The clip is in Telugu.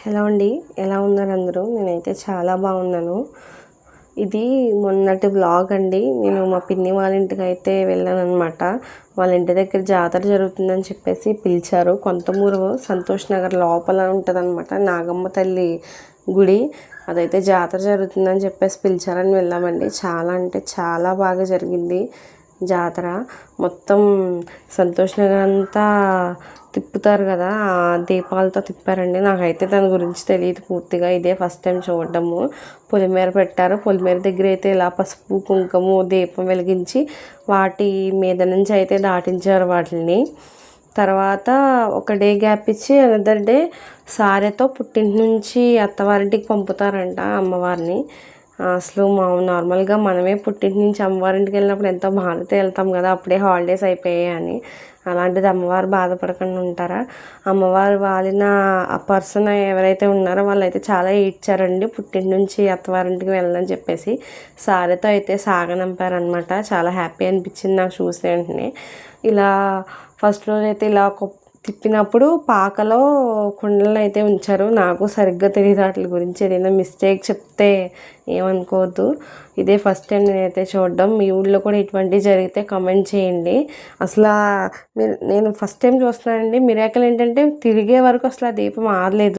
హలో అండి, ఎలా ఉన్నారు అందరూ? నేనైతే చాలా బాగున్నాను. ఇది మొన్నటి వ్లాగ్ అండి. నేను మా పిన్ని వాళ్ళ ఇంటికి అయితే వెళ్ళాను అనమాట. వాళ్ళ ఇంటి దగ్గర జాతర జరుగుతుందని చెప్పేసి పిలిచారు. కొంతమూరు సంతోష్ నగర్ లోపల ఉంటుంది అనమాట, నాగమ్మ తల్లి గుడి. అదైతే జాతర జరుగుతుందని చెప్పేసి పిలిచారని వెళ్ళామండి. చాలా అంటే చాలా బాగా జరిగింది జాతర. మొత్తం సంతోష్ నగర్ అంతా తిప్పుతారు కదా, ఆ దీపాలతో తిప్పారండి. నాకైతే దాని గురించి తెలియదు పూర్తిగా, ఇదే ఫస్ట్ టైం చూడడము. పొలిమేర పెట్టారు. పొలిమేర దగ్గర అయితే ఇలా పసుపు కుంకుమ దీపం వెలిగించి వాటి మీద నుంచి అయితే దాటించారు వాటిని. తర్వాత ఒక డే గ్యాప్ ఇచ్చి అనదర్ డే సారెతో పుట్టింటి నుంచి అత్తవారింటికి పంపుతారంట అమ్మవారిని. అసలు నార్మల్గా మనమే పుట్టింటి నుంచి అమ్మవారింటికి వెళ్ళినప్పుడు ఎంతో బాధతో వెళ్తాం కదా, అప్పుడే హాలిడేస్ అయిపోయాయి అని. అలాంటిది అమ్మవారు బాధపడకుండా ఉంటారా? అమ్మవారు వాలిన ఆ పర్సన్ ఎవరైతే ఉన్నారో వాళ్ళైతే చాలా ఏడ్చారండి, పుట్టింటి నుంచి అత్తవారింటికి వెళ్ళని చెప్పేసి. సారెతో అయితే సాగనంపారనమాట. చాలా హ్యాపీ అనిపించింది నాకు చూసిన వెంటనే. ఇలా ఫస్ట్ రోజు అయితే ఇలా తిప్పినప్పుడు పాకలో కుండలను అయితే ఉంచారు. నాకు సరిగ్గా తెలియదు వాటి గురించి, ఏదైనా మిస్టేక్ చెప్తే ఏమనుకోవద్దు. ఇదే ఫస్ట్ టైం నేనైతే చూడడం. మీ ఊళ్ళో కూడా ఇటువంటివి జరిగితే కమెంట్ చేయండి. అసలు నేను ఫస్ట్ టైం చూస్తున్నానండి. మిరాకిల్ ఏంటంటే తిరిగే వరకు అసలు ఆ దీపం ఆరలేదు.